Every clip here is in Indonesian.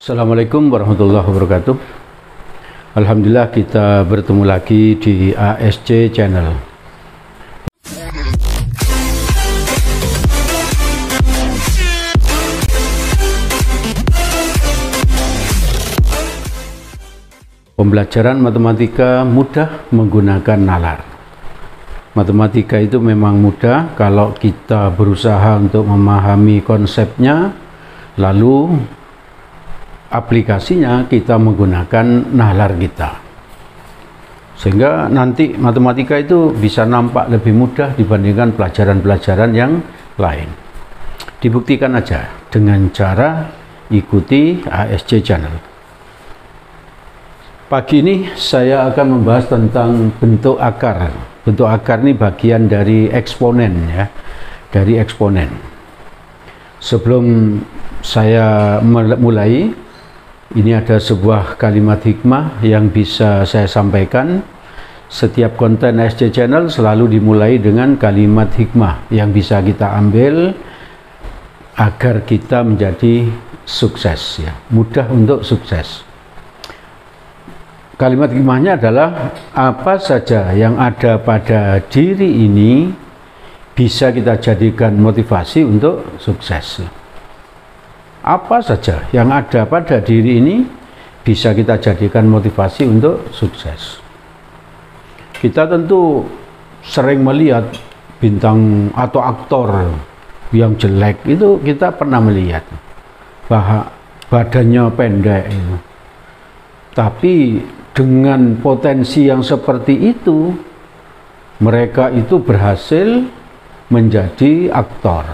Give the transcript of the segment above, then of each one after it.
Assalamualaikum warahmatullahi wabarakatuh. Alhamdulillah kita bertemu lagi di ASC Channel. Pembelajaran matematika mudah menggunakan nalar. Matematika itu memang mudah kalau kita berusaha untuk memahami konsepnya, lalu aplikasinya kita menggunakan nalar kita, sehingga nanti matematika itu bisa nampak lebih mudah dibandingkan pelajaran-pelajaran yang lain. Dibuktikan aja dengan cara ikuti ASC Channel. Pagi ini saya akan membahas tentang bentuk akar. Bentuk akar ini bagian dari eksponen, ya, dari eksponen. Sebelum saya mulai, ini ada sebuah kalimat hikmah yang bisa saya sampaikan. Setiap konten ASC Channel selalu dimulai dengan kalimat hikmah yang bisa kita ambil agar kita menjadi sukses, ya, mudah untuk sukses. Kalimat hikmahnya adalah apa saja yang ada pada diri ini bisa kita jadikan motivasi untuk sukses. Apa saja yang ada pada diri ini bisa kita jadikan motivasi untuk sukses. Kita tentu sering melihat bintang atau aktor yang jelek, itu kita pernah melihat bahwa badannya pendek itu. Tapi dengan potensi yang seperti itu, mereka itu berhasil menjadi aktor,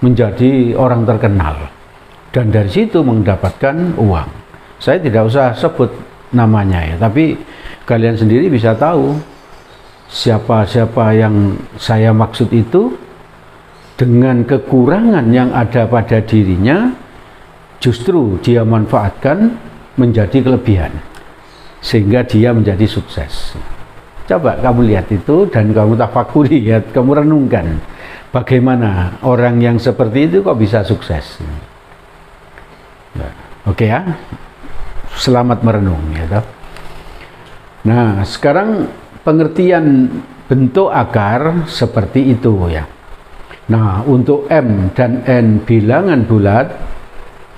menjadi orang terkenal, dan dari situ mendapatkan uang. Saya tidak usah sebut namanya, ya, tapi kalian sendiri bisa tahu siapa-siapa yang saya maksud itu. Dengan kekurangan yang ada pada dirinya, justru dia manfaatkan menjadi kelebihan, sehingga dia menjadi sukses. Coba kamu lihat itu dan kamu tafakuri, ya, kamu renungkan bagaimana orang yang seperti itu kok bisa sukses. Oke, ya, selamat merenung, ya. Nah, sekarang pengertian bentuk akar seperti itu, ya. Nah, untuk M dan N bilangan bulat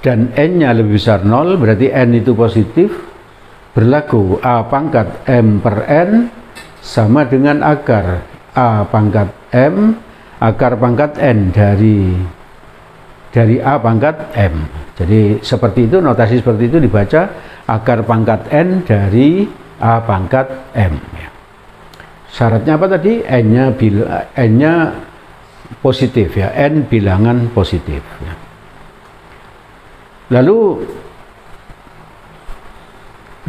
dan N-nya lebih besar 0, berarti N itu positif, berlaku A pangkat M per N sama dengan akar A pangkat M, akar pangkat N dari A pangkat M. Jadi seperti itu, notasi seperti itu dibaca akar pangkat N dari A pangkat M. Syaratnya apa tadi? N-nya positif, ya, N bilangan positif, ya. Lalu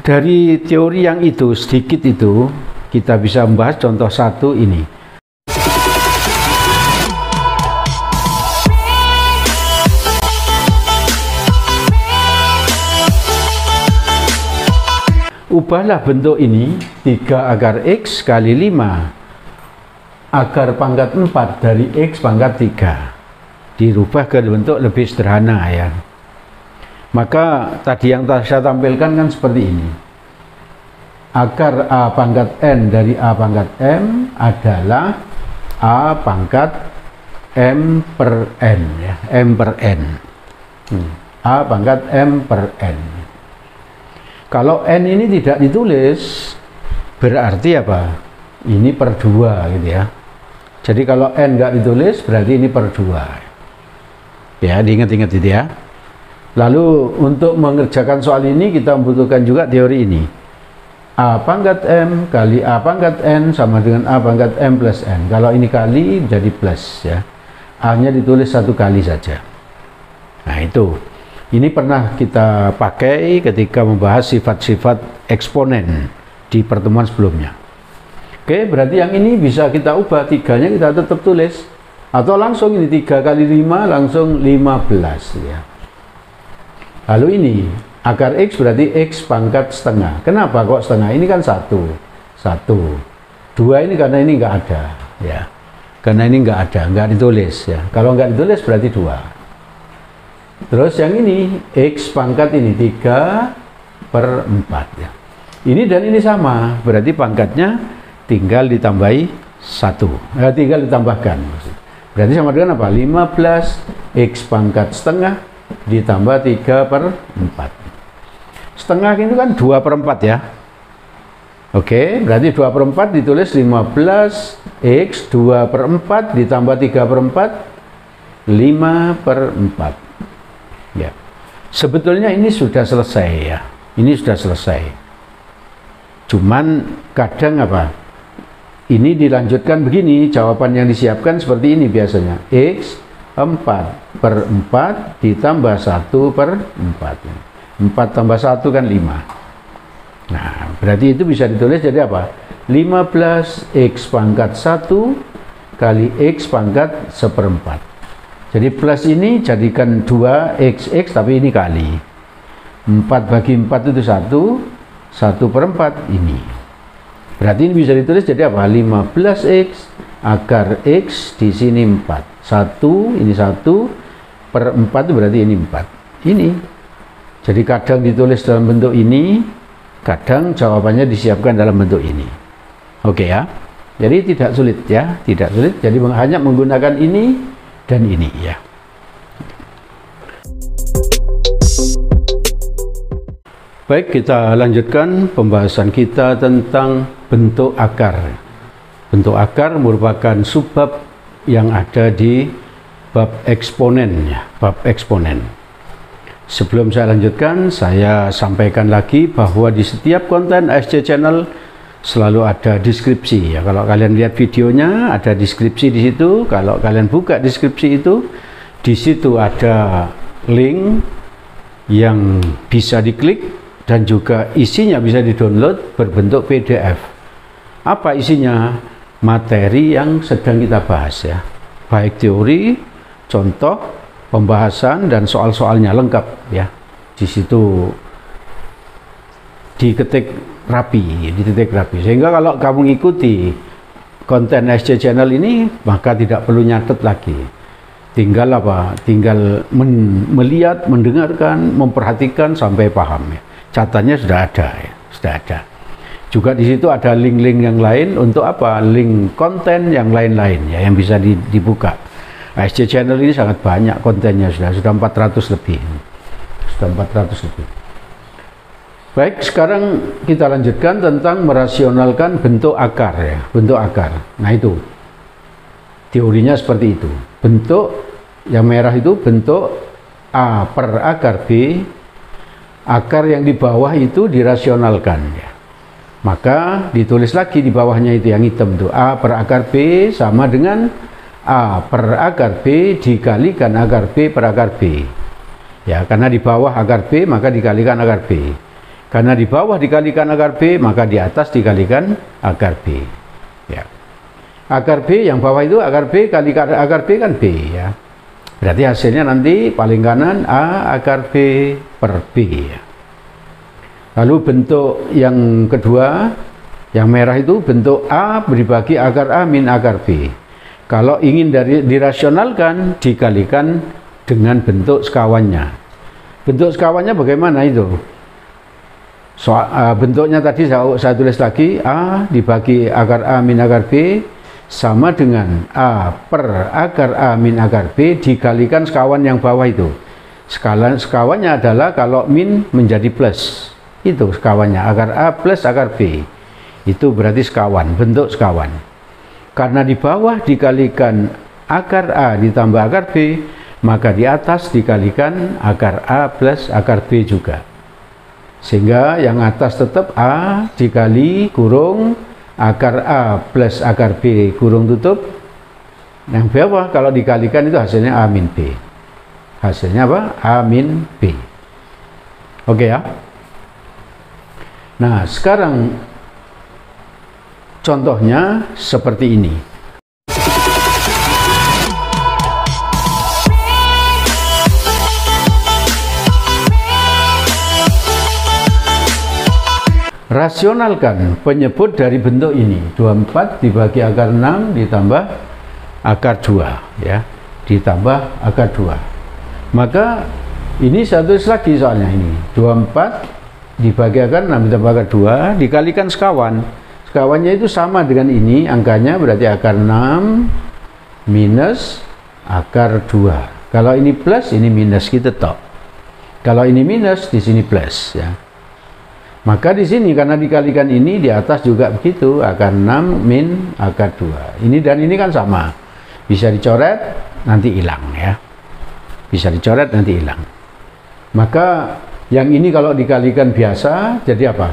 dari teori yang itu, sedikit itu, kita bisa membahas contoh satu ini. Ubahlah bentuk ini, 3 akar X kali 5 akar pangkat 4 dari X pangkat 3. Dirubah ke bentuk lebih sederhana, ya. Maka tadi yang saya tampilkan kan seperti ini. Akar A pangkat N dari A pangkat M adalah A pangkat M per N, ya, M per N. A pangkat M per N. Kalau N ini tidak ditulis, berarti apa? Ini per 2, gitu, ya. Jadi kalau N nggak ditulis, berarti ini per 2. Ya, diingat-ingat itu, ya. Lalu untuk mengerjakan soal ini kita membutuhkan juga teori ini. A pangkat M kali A pangkat N sama dengan A pangkat M plus N. Kalau ini kali jadi plus, ya. A-nya ditulis 1 kali saja. Nah, itu. Ini pernah kita pakai ketika membahas sifat-sifat eksponen di pertemuan sebelumnya. Oke, berarti yang ini bisa kita ubah, 3-nya kita tetap tulis. Atau langsung ini 3 kali 5 langsung 15, ya. Lalu ini akar X berarti X pangkat setengah. Kenapa kok setengah? Ini kan 1. 2 ini karena ini nggak ada, ya. Karena ini nggak ada, nggak ditulis, ya. Kalau nggak ditulis berarti 2. Terus yang ini X pangkat ini 3/4 ya. Ini dan ini sama, berarti pangkatnya tinggal ditambahi 1, tinggal ditambahkan. Berarti sama dengan apa? 15 X pangkat setengah ditambah 3/4. Setengah itu kan 2/4 ya. Oke, berarti 2/4 ditulis 15 X 2/4 ditambah 3/4 5/4 ya. Sebetulnya ini sudah selesai ya, ini sudah selesai, cuman kadang apa, ini dilanjutkan begini, jawaban yang disiapkan seperti ini biasanya, X 4/4 ditambah 1/4, 4 tambah 1 kan 5. Nah, berarti itu bisa ditulis jadi apa? 15 X pangkat 1 kali X pangkat 1/4. Jadi plus ini jadikan 2XX, tapi ini kali 4 bagi 4 itu 1/4 ini. Berarti ini bisa ditulis jadi apa? 15X akar X di sini 4. 1 ini 1/4 itu berarti ini 4. Ini. Jadi kadang ditulis dalam bentuk ini, kadang jawabannya disiapkan dalam bentuk ini. Oke ya. Jadi tidak sulit ya, tidak sulit. Jadi hanya menggunakan ini dan ini ya. Baik, kita lanjutkan pembahasan kita tentang bentuk akar. Bentuk akar merupakan subbab yang ada di bab eksponen ya, bab eksponen. Sebelum saya lanjutkan, saya sampaikan lagi bahwa di setiap konten ASJ Channel selalu ada deskripsi ya. Kalau kalian lihat videonya ada deskripsi di situ. Kalau kalian buka deskripsi itu, di situ ada link yang bisa diklik dan juga isinya bisa di-download berbentuk PDF. Apa isinya? Materi yang sedang kita bahas ya. Baik teori, contoh, pembahasan dan soal-soalnya lengkap ya. Di situ diketik rapi, sehingga kalau kamu mengikuti konten ASJ Channel ini maka tidak perlu nyatet lagi, tinggal apa, tinggal melihat, mendengarkan, memperhatikan sampai paham ya. Catatannya sudah ada ya, sudah ada. Juga di situ ada link-link yang lain untuk apa, link konten yang lain-lain ya, yang bisa dibuka. ASJ Channel ini sangat banyak kontennya, sudah 400 lebih, sudah 400 lebih. Baik, sekarang kita lanjutkan tentang merasionalkan bentuk akar ya, bentuk akar. Nah itu teorinya seperti itu. Bentuk yang merah itu bentuk A per akar B, akar yang di bawah itu dirasionalkan ya. Maka ditulis lagi di bawahnya itu yang hitam itu, A per akar B sama dengan A per akar B dikalikan akar B per akar B. Ya, karena di bawah akar B maka dikalikan akar B. Karena di bawah dikalikan akar B, maka di atas dikalikan akar B. Ya. Akar B yang bawah itu akar B kali akar B kan B ya. Berarti hasilnya nanti paling kanan A akar B per B ya. Lalu bentuk yang kedua, yang merah itu bentuk A dibagi akar A min akar B. Kalau ingin dirasionalkan, dikalikan dengan bentuk sekawannya. Bentuk sekawannya bagaimana itu? Bentuknya tadi saya tulis lagi, A dibagi akar A min akar B sama dengan A per akar A min akar B dikalikan sekawan yang bawah itu. Sekawannya adalah kalau min menjadi plus, itu sekawannya, akar A plus akar B, itu berarti sekawan, bentuk sekawan. Karena di bawah dikalikan akar A ditambah akar B, maka di atas dikalikan akar A plus akar B juga. Sehingga yang atas tetap A dikali kurung akar A plus akar B kurung tutup. Yang bawah kalau dikalikan itu hasilnya A min B. Hasilnya apa? A min B. Oke ya. Nah sekarang contohnya seperti ini. Rasionalkan penyebut dari bentuk ini, 24 dibagi akar 6 ditambah akar 2 ya, ditambah akar 2. Maka Ini satu lagi soalnya ini. 24 dibagi akar 6 ditambah akar 2 dikalikan sekawan. Sekawannya itu sama dengan ini, angkanya berarti akar 6 minus akar 2. Kalau ini plus, ini minus gitu toh. Kalau ini minus, di sini plus ya. Maka di sini karena dikalikan ini, di atas juga begitu, akar 6 min akar 2. Ini dan ini kan sama. Bisa dicoret, nanti hilang ya. Bisa dicoret, nanti hilang. Maka yang ini kalau dikalikan biasa, jadi apa?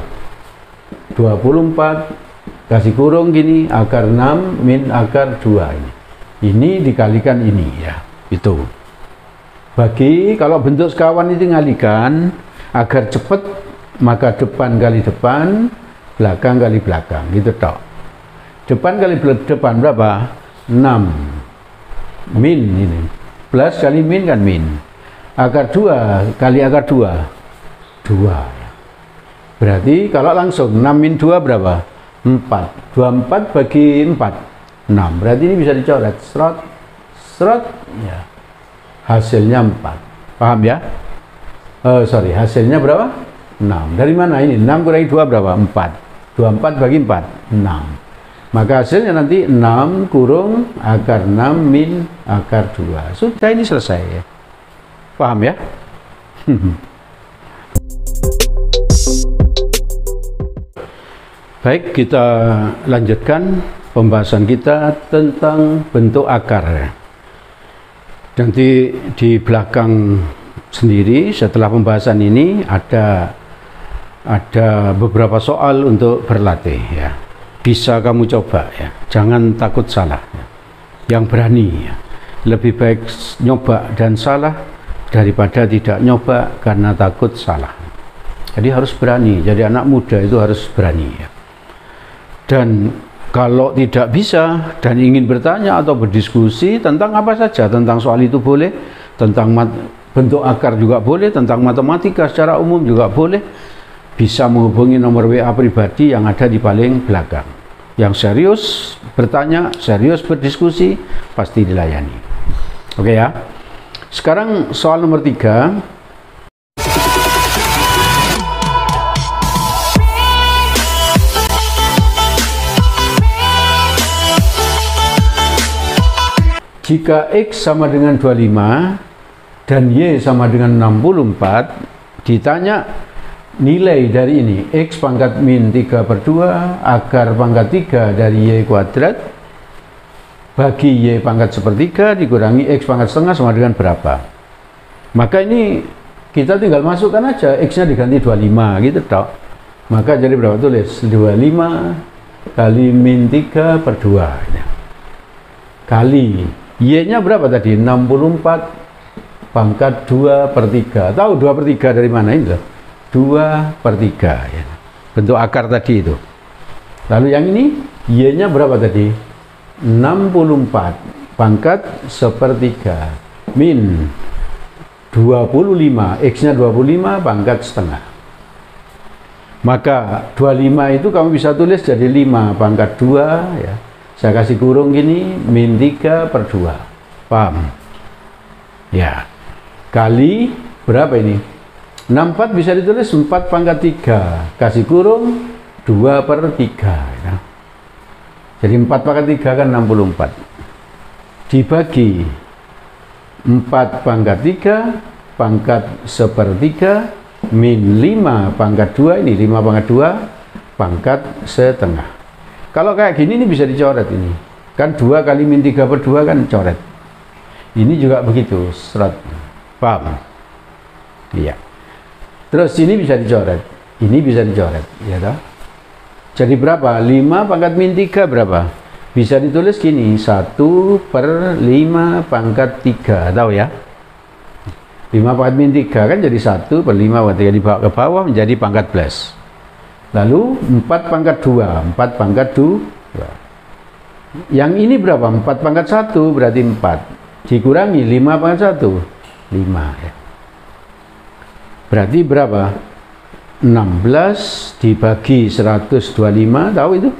24 kasih kurung gini, akar 6 min akar 2 ini. Ini dikalikan ini ya, itu. Bagi kalau bentuk sekawan itu ngalikan agar cepat, maka depan kali depan, belakang kali belakang, gitu toh. Depan kali depan berapa? 6 min ini. Plus kali min kan min. Akar 2 kali akar 2 2. Berarti kalau langsung 6 min 2 berapa? 4. 24 bagi 4 6. Berarti ini bisa dicoret. Serot ya. Hasilnya 4. Paham ya? Hasilnya berapa? 6. Dari mana ini? 6 kurangi 2 berapa? 4. 24 bagi 4 6. Maka hasilnya nanti 6 kurung akar 6 min akar 2. Sudah, ini selesai ya. Paham ya? Baik, kita lanjutkan pembahasan kita tentang bentuk akar. Nanti di belakang sendiri setelah pembahasan ini ada beberapa soal untuk berlatih ya. Bisa kamu coba ya. Jangan takut salah ya. Yang berani ya. Lebih baik nyoba dan salah daripada tidak nyoba karena takut salah. Jadi harus berani. Jadi anak muda itu harus berani ya. Dan kalau tidak bisa dan ingin bertanya atau berdiskusi tentang apa saja, tentang soal itu boleh, tentang bentuk akar juga boleh, tentang matematika secara umum juga boleh. Bisa menghubungi nomor WA pribadi yang ada di paling belakang. Yang serius bertanya, serius berdiskusi, pasti dilayani. Oke ya. Sekarang soal nomor 3. Jika X sama dengan 25 dan Y sama dengan 64, ditanya nilai dari ini, X pangkat min 3/2 akar pangkat 3 dari Y kuadrat bagi Y pangkat 1/3 dikurangi X pangkat setengah sama dengan berapa. Maka ini kita tinggal masukkan aja, X nya diganti 25 gitu toh. Maka jadi berapa? Tulis 25 kali min 3/2 kali Y nya berapa tadi? 64 pangkat 2/3. Tahu 2/3 dari mana ini loh? 2/3 ya. Bentuk akar tadi itu. Lalu yang ini Y nya berapa tadi? 64 pangkat 1/3 min 25, X nya 25 pangkat setengah. Maka 25 itu kamu bisa tulis jadi 5 pangkat 2 ya. Saya kasih kurung gini, min 3/2. Paham? Ya. Kali berapa ini? 64 bisa ditulis 4 pangkat 3 kasih kurung 2/3 ya. Jadi 4 pangkat 3 kan 64 dibagi 4 pangkat 3 pangkat 1/3 min 5 pangkat 2, ini 5 pangkat 2 pangkat setengah. Kalau kayak gini ini bisa dicoret ini. Kan 2 kali min 3/2 kan coret. Ini juga begitu, serat. Paham? Iya. Terus ini bisa dicoret. Ini bisa dicoret, ya toh? Jadi berapa? 5 pangkat min 3 berapa? Bisa ditulis gini, 1/5 pangkat 3. Tahu ya? 5 pangkat min 3 kan jadi 1/5 pangkat 3 dibawa ke bawah menjadi pangkat plus. Lalu 4 pangkat 2, 4 pangkat 2. Yang ini berapa? 4 pangkat 1 berarti 4. Dikurangi 5 pangkat 1, 5 ya. Berarti berapa? 16 dibagi 125, tahu itu?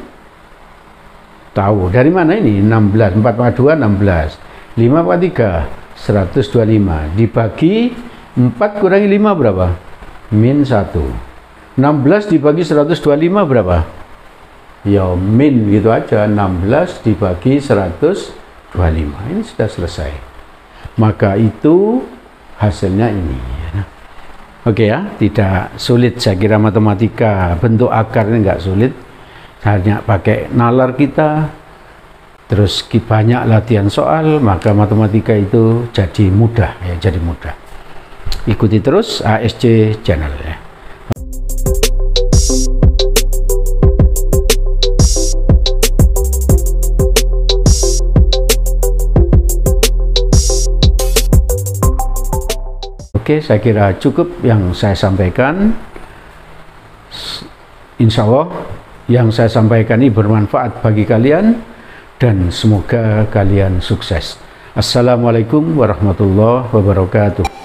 Tahu. Dari mana ini? 16, 4 pangkat 2, 16. 5 pangkat 3, 125. Dibagi 4 kurangi 5 berapa? Min 1. 16 dibagi 125 berapa? Ya min gitu aja, 16 dibagi 125. Ini sudah selesai. Maka itu hasilnya ini. Oke ya, tidak sulit saya kira matematika. Bentuk akar ini nggak sulit. Hanya pakai nalar kita, terus banyak latihan soal, maka matematika itu jadi mudah ya, jadi mudah. Ikuti terus ASC Channel ya. Oke, saya kira cukup yang saya sampaikan. Insya Allah yang saya sampaikan ini bermanfaat bagi kalian dan semoga kalian sukses. Assalamualaikum warahmatullahi wabarakatuh.